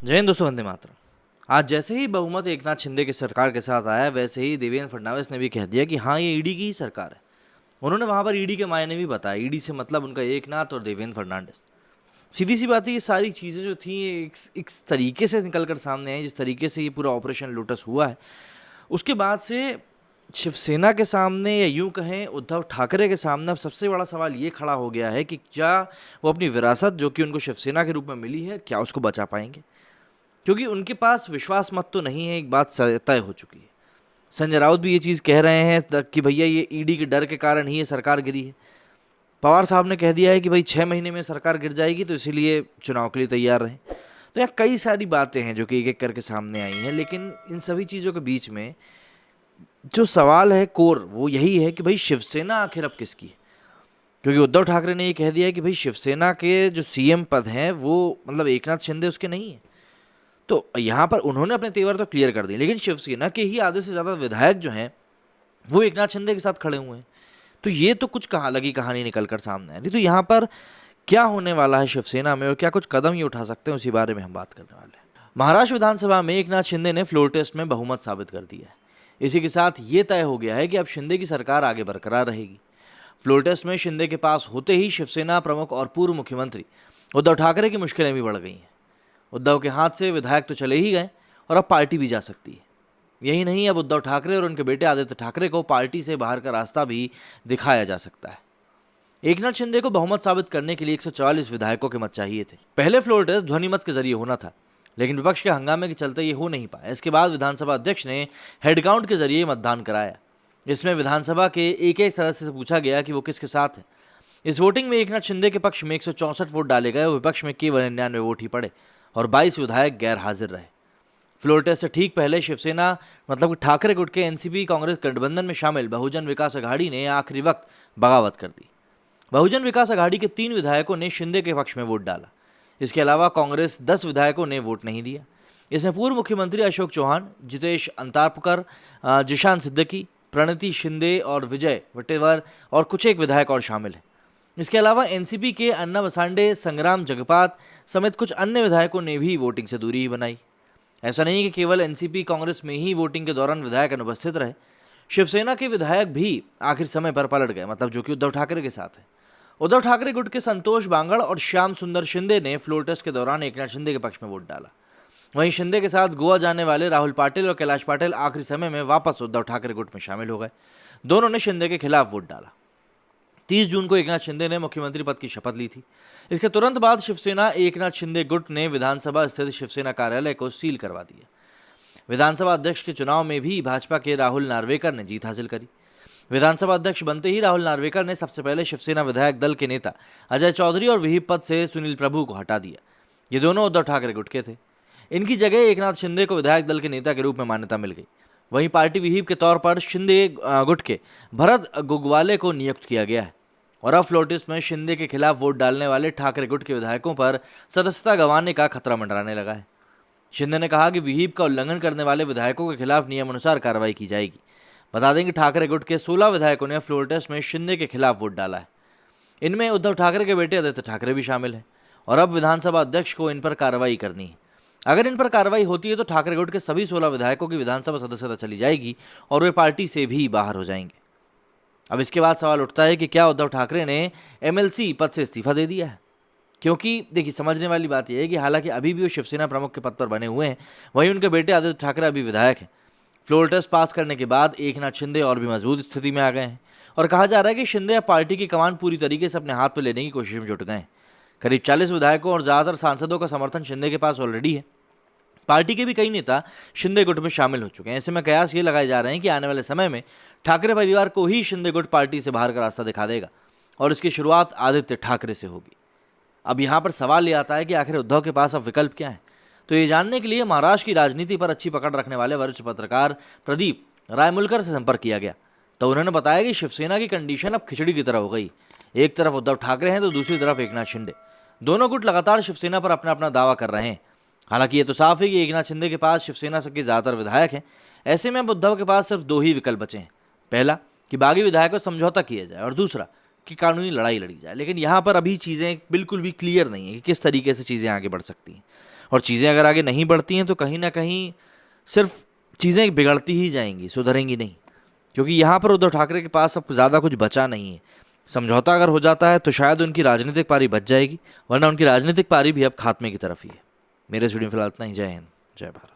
जय हिंद दोस्तों, वंदे मातरम। आज जैसे ही बहुमत एकनाथ शिंदे की सरकार के साथ आया, वैसे ही देवेंद्र फडणवीस ने भी कह दिया कि हाँ, ये ईडी की ही सरकार है। उन्होंने वहां पर ईडी के मायने भी बताया। ईडी से मतलब उनका एकनाथ और देवेंद्र फडणवीस। सीधी सी बात है, ये सारी चीज़ें जो थी एक तरीके से निकल कर सामने आई। जिस तरीके से ये पूरा ऑपरेशन लोटस हुआ है, उसके बाद से शिवसेना के सामने, या यूं कहें उद्धव ठाकरे के सामने, अब सबसे बड़ा सवाल ये खड़ा हो गया है कि क्या वो अपनी विरासत जो कि उनको शिवसेना के रूप में मिली है, क्या उसको बचा पाएंगे। क्योंकि उनके पास विश्वास मत तो नहीं है, एक बात तय हो चुकी है। संजय राउत भी ये चीज़ कह रहे हैं कि भैया ये ईडी के डर के कारण ही ये सरकार गिरी है। पवार साहब ने कह दिया है कि भाई 6 महीने में सरकार गिर जाएगी, तो इसीलिए चुनाव के लिए तैयार रहें। तो यहाँ कई सारी बातें हैं जो कि एक एक करके सामने आई हैं, लेकिन इन सभी चीज़ों के बीच में जो सवाल है कोर, वो यही है कि भाई शिवसेना आखिर अब किसकी है। क्योंकि उद्धव ठाकरे ने ये कह दिया है कि भाई शिवसेना के जो सीएम पद हैं वो मतलब एकनाथ शिंदे उसके नहीं है। तो यहाँ पर उन्होंने अपने तेवर तो क्लियर कर दिए, लेकिन शिवसेना के ही आधे से ज़्यादा विधायक जो हैं वो एकनाथ शिंदे के साथ खड़े हुए हैं। तो ये तो कुछ कहाँ लगी कहानी निकल कर सामने आ रही। तो यहाँ पर क्या होने वाला है शिवसेना में और क्या कुछ कदम ये उठा सकते हैं, उसी बारे में हम बात करने वाले हैं। महाराष्ट्र विधानसभा में एकनाथ शिंदे ने फ्लोर टेस्ट में बहुमत साबित कर दिया है। इसी के साथ ये तय हो गया है कि अब शिंदे की सरकार आगे बरकरार रहेगी। फ्लोर टेस्ट में शिंदे के पास होते ही शिवसेना प्रमुख और पूर्व मुख्यमंत्री उद्धव ठाकरे की मुश्किलें भी बढ़ गई हैं। उद्धव के हाथ से विधायक तो चले ही गए और अब पार्टी भी जा सकती है। यही नहीं, अब उद्धव ठाकरे और उनके बेटे आदित्य ठाकरे को पार्टी से बाहर का रास्ता भी दिखाया जा सकता है। एकनाथ शिंदे को बहुमत साबित करने के लिए 144 विधायकों के मत चाहिए थे। पहले फ्लोर टेस्ट ध्वनि मत के जरिए होना था, लेकिन विपक्ष के हंगामे के चलते ये हो नहीं पाया। इसके बाद विधानसभा अध्यक्ष ने हेडकाउंट के जरिए मतदान कराया। इसमें विधानसभा के एक एक सदस्य से पूछा गया कि वो किसके साथ है। इस वोटिंग में एकनाथ शिंदे के पक्ष में 164 वोट डाले गए और विपक्ष में केवल 99 वोट ही पड़े और 22 विधायक गैर हाजिर रहे। फ्लोर टेस्ट से ठीक पहले शिवसेना मतलब कि ठाकरे गुट के एनसीपी कांग्रेस गठबंधन में शामिल बहुजन विकास अघाड़ी ने आखिरी वक्त बगावत कर दी। बहुजन विकास अघाड़ी के 3 विधायकों ने शिंदे के पक्ष में वोट डाला। इसके अलावा कांग्रेस 10 विधायकों ने वोट नहीं दिया। इसमें पूर्व मुख्यमंत्री अशोक चौहान, जितेश अंतारपुकर, जिशान सिद्दीकी, प्रणति शिंदे और विजय वटेवर और कुछ एक विधायक और शामिल हैं। इसके अलावा एनसीपी के अन्ना बसांडे, संग्राम जगपात समेत कुछ अन्य विधायकों ने भी वोटिंग से दूरी ही बनाई। ऐसा नहीं कि केवल एनसीपी कांग्रेस में ही वोटिंग के दौरान विधायक अनुपस्थित रहे। शिवसेना के विधायक भी आखिर समय पर पलट गए, मतलब जो कि उद्धव ठाकरे के साथ है। उद्धव ठाकरे गुट के संतोष बांगड़ और श्याम सुंदर शिंदे ने फ्लोर टेस्ट के दौरान एकनाथ शिंदे के पक्ष में वोट डाला। वहीं शिंदे के साथ गोवा जाने वाले राहुल पाटिल और कैलाश पाटिल आखिरी समय में वापस उद्धव ठाकरे गुट में शामिल हो गए। दोनों ने शिंदे के खिलाफ वोट डाला। 30 जून को एकनाथ शिंदे ने मुख्यमंत्री पद की शपथ ली थी। इसके तुरंत बाद शिवसेना एकनाथ शिंदे गुट ने विधानसभा स्थित शिवसेना कार्यालय को सील करवा दिया। विधानसभा अध्यक्ष के चुनाव में भी भाजपा के राहुल नार्वेकर ने जीत हासिल करी। विधानसभा अध्यक्ष बनते ही राहुल नार्वेकर ने सबसे पहले शिवसेना विधायक दल के नेता अजय चौधरी और विहिप पद से सुनील प्रभु को हटा दिया। ये दोनों उद्धव ठाकरे गुट के थे। इनकी जगह एकनाथ शिंदे को विधायक दल के नेता के रूप में मान्यता मिल गई। वहीं पार्टी विहिप के तौर पर शिंदे गुट के भरत गुगवाले को नियुक्त किया गया है। और अब फ्लोर टेस्ट में शिंदे के खिलाफ वोट डालने वाले ठाकरे गुट के विधायकों पर सदस्यता गंवाने का खतरा मंडराने लगा है। शिंदे ने कहा कि विहिप का उल्लंघन करने वाले विधायकों के खिलाफ नियमानुसार कार्रवाई की जाएगी। बता दें कि ठाकरे गुट के 16 विधायकों ने फ्लोर टेस्ट में शिंदे के खिलाफ वोट डाला है। इनमें उद्धव ठाकरे के बेटे आदित्य ठाकरे भी शामिल हैं और अब विधानसभा अध्यक्ष को इन पर कार्रवाई करनी है। अगर इन पर कार्रवाई होती है तो ठाकरे गुट के सभी 16 विधायकों की विधानसभा सदस्यता चली जाएगी और वे पार्टी से भी बाहर हो जाएंगे। अब इसके बाद सवाल उठता है कि क्या उद्धव ठाकरे ने एमएलसी पद से इस्तीफा दे दिया है। क्योंकि देखिए, समझने वाली बात यह है कि हालांकि अभी भी वो शिवसेना प्रमुख के पद पर बने हुए हैं, वहीं उनके बेटे आदित्य ठाकरे अभी विधायक हैं। फ्लोर टेस्ट पास करने के बाद एकनाथ शिंदे और भी मजबूत स्थिति में आ गए हैं और कहा जा रहा है कि शिंदे अब पार्टी की कमान पूरी तरीके से अपने हाथ में लेने की कोशिश में जुट गए हैं। करीब 40 विधायकों और ज़्यादातर सांसदों का समर्थन शिंदे के पास ऑलरेडी है। पार्टी के भी कई नेता शिंदे गुट में शामिल हो चुके हैं। ऐसे में कयास ये लगाए जा रहे हैं कि आने वाले समय में ठाकरे परिवार को ही शिंदे गुट पार्टी से बाहर का रास्ता दिखा देगा और इसकी शुरुआत आदित्य ठाकरे से होगी। अब यहाँ पर सवाल ये आता है कि आखिर उद्धव के पास अब विकल्प क्या है। तो ये जानने के लिए महाराष्ट्र की राजनीति पर अच्छी पकड़ रखने वाले वरिष्ठ पत्रकार प्रदीप रायमुलकर से संपर्क किया गया। तो उन्होंने बताया कि शिवसेना की कंडीशन अब खिचड़ी की तरह हो गई। एक तरफ उद्धव ठाकरे हैं तो दूसरी तरफ एकनाथ शिंदे। दोनों गुट लगातार शिवसेना पर अपना अपना दावा कर रहे हैं। हालांकि ये तो साफ है कि एकनाथ शिंदे के पास शिवसेना के ज़्यादातर विधायक हैं। ऐसे में अब उद्धव के पास सिर्फ 2 ही विकल्प बचे हैं। पहला कि बागी विधायकों से समझौता किया जाए और दूसरा कि कानूनी लड़ाई लड़ी जाए। लेकिन यहाँ पर अभी चीज़ें बिल्कुल भी क्लियर नहीं है कि किस तरीके से चीज़ें आगे बढ़ सकती हैं। और चीज़ें अगर आगे नहीं बढ़ती हैं तो कहीं ना कहीं सिर्फ चीज़ें बिगड़ती ही जाएंगी, सुधरेंगी नहीं। क्योंकि यहाँ पर उद्धव ठाकरे के पास अब ज़्यादा कुछ बचा नहीं है। समझौता अगर हो जाता है तो शायद उनकी राजनीतिक पारी बच जाएगी, वरना उनकी राजनीतिक पारी भी अब खात्मे की तरफ ही है। मेरे स्टूडियो फिलहाल इतना ही। जय हिंद, जय भारत।